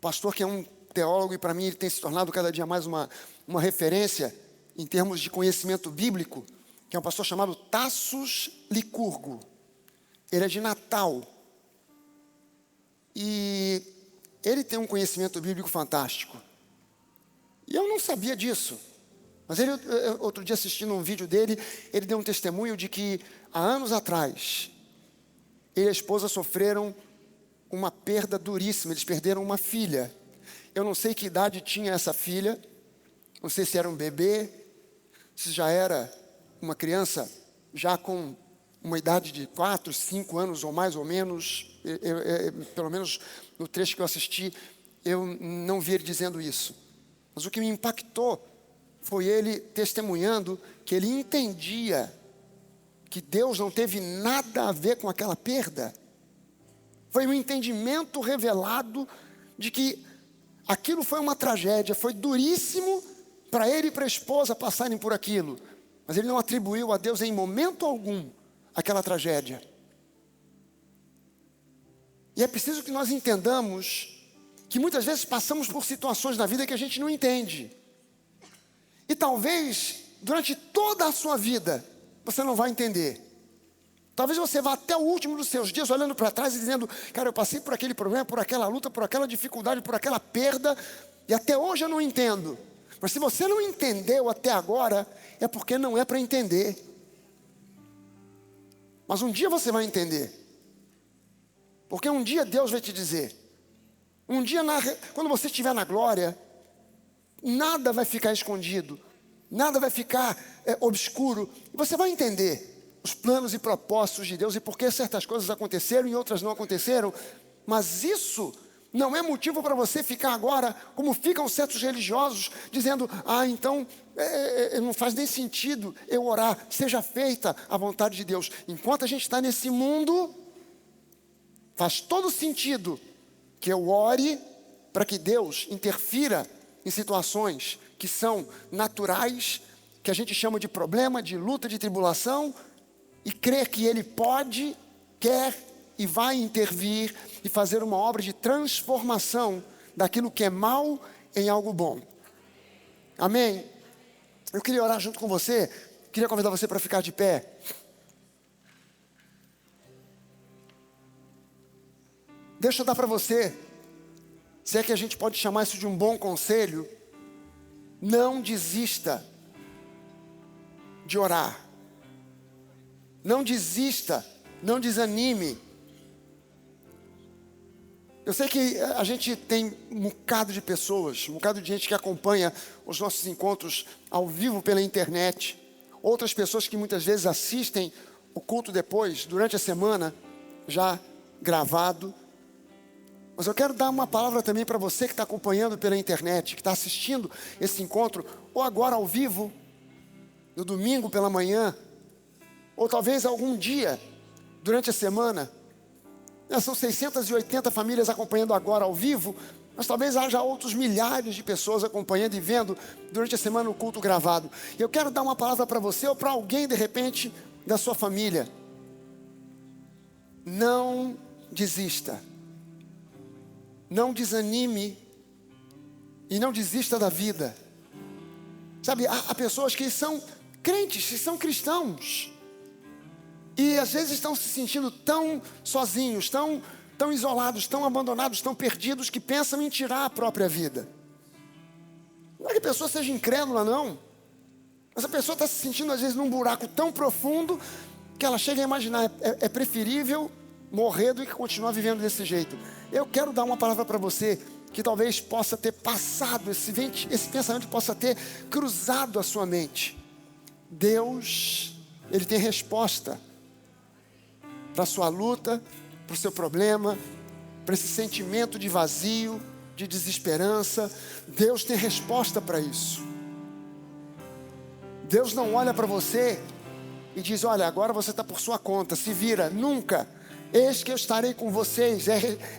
pastor que é um teólogo e para mim ele tem se tornado cada dia mais uma referência em termos de conhecimento bíblico, que é um pastor chamado Tassos Licurgo. Ele é de Natal. E ele tem um conhecimento bíblico fantástico. E eu não sabia disso. Mas ele, outro dia assistindo um vídeo dele, ele deu um testemunho de que há anos atrás, ele e a esposa sofreram uma perda duríssima. Eles perderam uma filha. Eu não sei que idade tinha essa filha. Não sei se era um bebê, se já era uma criança já com uma idade de 4, 5 anos ou mais ou menos. Pelo menos no trecho que eu assisti, eu não vi ele dizendo isso. Mas o que me impactou foi ele testemunhando que ele entendia que Deus não teve nada a ver com aquela perda. Foi um entendimento revelado de que aquilo foi uma tragédia, foi duríssimo para ele e para a esposa passarem por aquilo. Mas ele não atribuiu a Deus em momento algum aquela tragédia. E é preciso que nós entendamos que muitas vezes passamos por situações na vida que a gente não entende. E talvez, durante toda a sua vida, você não vai entender. Talvez você vá até o último dos seus dias olhando para trás e dizendo, cara, eu passei por aquele problema, por aquela luta, por aquela dificuldade, por aquela perda, e até hoje eu não entendo. Mas se você não entendeu até agora, é porque não é para entender. Mas um dia você vai entender. Porque um dia Deus vai te dizer. Um dia, quando você estiver na glória, nada vai ficar escondido. Nada vai ficar obscuro. E você vai entender os planos e propósitos de Deus e por que certas coisas aconteceram e outras não aconteceram. Mas isso não é motivo para você ficar agora, como ficam certos religiosos, dizendo, então não faz nem sentido eu orar, seja feita a vontade de Deus. Enquanto a gente está nesse mundo, Faz todo sentido que eu ore para que Deus interfira em situações que são naturais, que a gente chama de problema, de luta, de tribulação, e crer que Ele pode, quer e vai intervir e fazer uma obra de transformação daquilo que é mal em algo bom. Amém? Eu queria orar junto com você, queria convidar você para ficar de pé. Deixa eu dar para você, se é que a gente pode chamar isso de um bom conselho, não desista de orar. Não desista, não desanime. Eu sei que a gente tem um bocado de pessoas, um bocado de gente que acompanha os nossos encontros ao vivo pela internet. Outras pessoas que muitas vezes assistem o culto depois, durante a semana, já gravado. Mas eu quero dar uma palavra também para você que está acompanhando pela internet, que está assistindo esse encontro, ou agora ao vivo, no domingo pela manhã, ou talvez algum dia, durante a semana. São 680 famílias acompanhando agora ao vivo, mas talvez haja outros milhares de pessoas acompanhando e vendo durante a semana o culto gravado. E eu quero dar uma palavra para você ou para alguém de repente da sua família. Não desista. Não desanime e não desista da vida. Sabe, há pessoas que são crentes, que são cristãos, e às vezes estão se sentindo tão sozinhos, tão isolados, tão abandonados, tão perdidos, que pensam em tirar a própria vida. Não é que a pessoa seja incrédula, não. Mas a pessoa está se sentindo às vezes num buraco tão profundo que ela chega a imaginar, é preferível morrer do que continuar vivendo desse jeito. Eu quero dar uma palavra para você que talvez possa ter passado, esse pensamento possa ter cruzado a sua mente. Deus, Ele tem resposta para a sua luta, para o seu problema, para esse sentimento de vazio, de desesperança. Deus tem resposta para isso. Deus não olha para você e diz: olha, agora você está por sua conta, se vira. Nunca. Eis que eu estarei com vocês.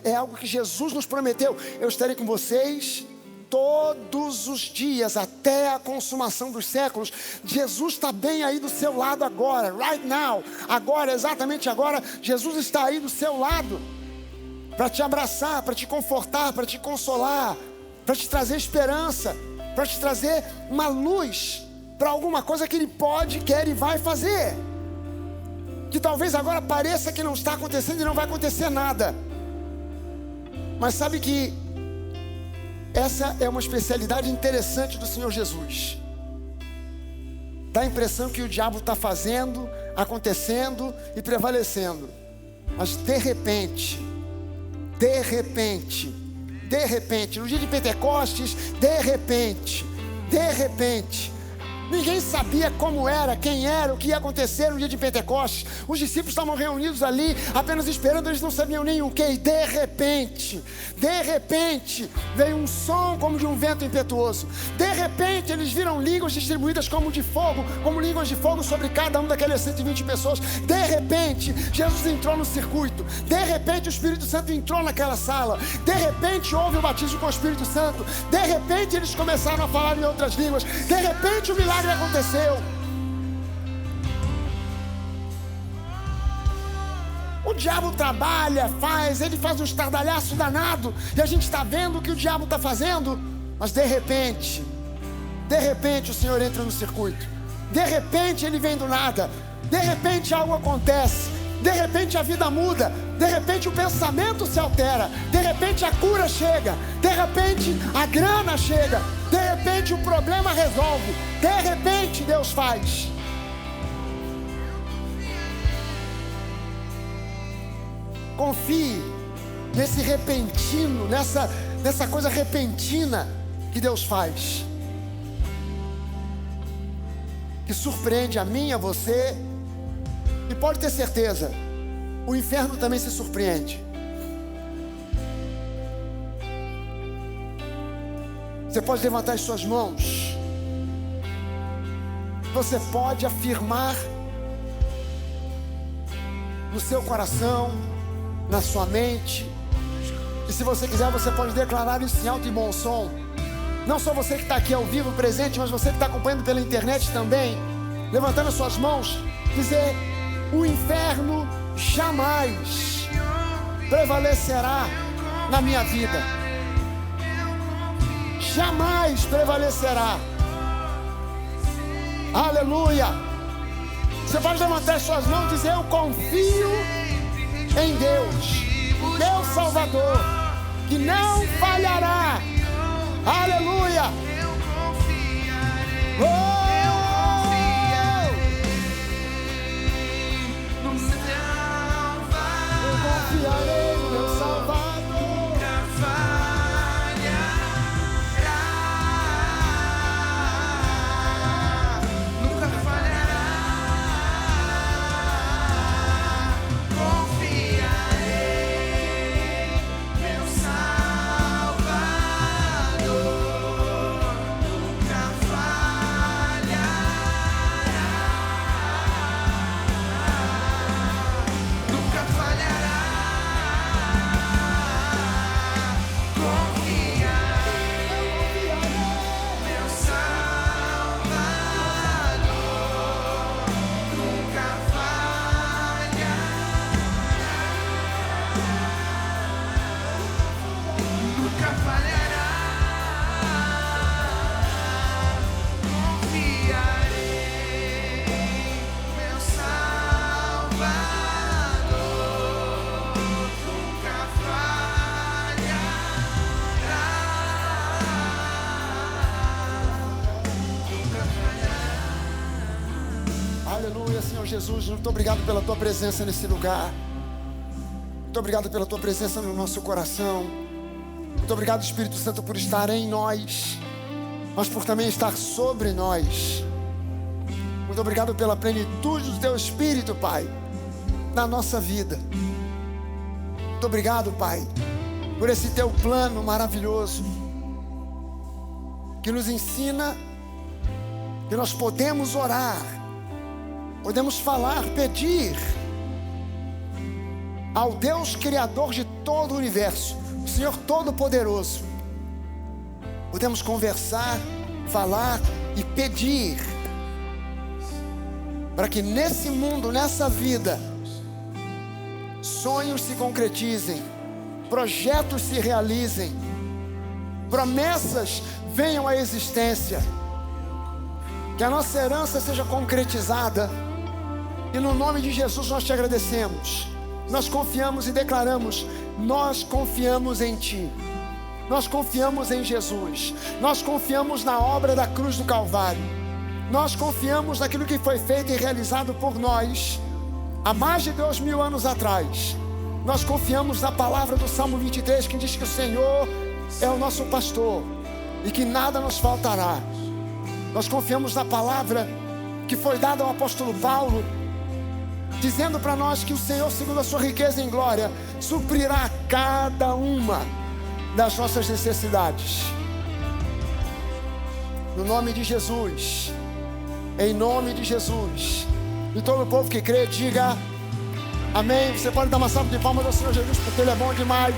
É algo que Jesus nos prometeu. Eu estarei com vocês todos os dias, até a consumação dos séculos. Jesus está bem aí do seu lado agora, right now. Agora, exatamente agora, Jesus está aí do seu lado, para te abraçar, para te confortar, para te consolar, para te trazer esperança, para te trazer uma luz para alguma coisa que Ele pode, quer e vai fazer. Que talvez agora pareça que não está acontecendo e não vai acontecer nada. Mas sabe que essa é uma especialidade interessante do Senhor Jesus. Dá a impressão que o diabo está fazendo, acontecendo e prevalecendo. Mas de repente, no dia de Pentecostes, de repente, ninguém sabia como era, quem era, o que ia acontecer no dia de Pentecostes. Os discípulos estavam reunidos ali, apenas esperando, eles não sabiam nem o que. E de repente, veio um som como de um vento impetuoso. De repente, eles viram línguas distribuídas como de fogo, como línguas de fogo sobre cada um daquelas 120 pessoas. De repente, Jesus entrou no circuito. De repente, o Espírito Santo entrou naquela sala. De repente, houve o batismo com o Espírito Santo. De repente, eles começaram a falar em outras línguas. De repente, o milagre aconteceu. O diabo trabalha, ele faz um estardalhaço danado, e a gente está vendo o que o diabo está fazendo. Mas de repente o Senhor entra no circuito. De repente Ele vem do nada. De repente algo acontece. De repente a vida muda. De repente o pensamento se altera. De repente a cura chega. De repente a grana chega. De repente o problema resolve. De repente Deus faz. Confie nesse repentino, nessa coisa repentina que Deus faz, que surpreende a mim, a você. E pode ter certeza, o inferno também se surpreende. Você pode levantar as suas mãos. Você pode afirmar no seu coração, na sua mente. E se você quiser, você pode declarar isso em alto e bom som. Não só você que está aqui ao vivo presente, mas você que está acompanhando pela internet também, levantando as suas mãos, dizer: o inferno jamais prevalecerá na minha vida. Jamais prevalecerá. Aleluia. Você pode levantar as suas mãos e dizer: eu confio em Deus, meu Salvador, que não falhará. Aleluia. Oh! Confiarei no meu Salvador. Nunca falhará. Nunca falhará. Confiarei, meu Salvador. Nunca falhará. Nunca falhará. Aleluia, Senhor Jesus, muito obrigado pela Tua presença nesse lugar. Muito obrigado pela Tua presença no nosso coração. Muito obrigado, Espírito Santo, por estar em nós, mas por também estar sobre nós. Muito obrigado pela plenitude do Teu Espírito, Pai, na nossa vida. Muito obrigado, Pai, por esse Teu plano maravilhoso, que nos ensina que nós podemos orar, podemos falar, pedir ao Deus Criador de todo o universo, o Senhor Todo-Poderoso. Podemos conversar, falar e pedir para que nesse mundo, nessa vida, sonhos se concretizem, projetos se realizem, promessas venham à existência, que a nossa herança seja concretizada. E no nome de Jesus nós te agradecemos. Nós confiamos e declaramos: nós confiamos em Ti. Nós confiamos em Jesus. Nós confiamos na obra da cruz do Calvário. Nós confiamos naquilo que foi feito e realizado por nós há mais de 2000 anos atrás. Nós confiamos na palavra do Salmo 23, que diz que o Senhor é o nosso pastor e que nada nos faltará. Nós confiamos na palavra que foi dada ao apóstolo Paulo, dizendo para nós que o Senhor, segundo a sua riqueza em glória, suprirá cada uma das nossas necessidades. No nome de Jesus, em nome de Jesus, e todo o povo que crê, diga amém. Você pode dar uma salva de palmas ao Senhor Jesus, porque Ele é bom demais.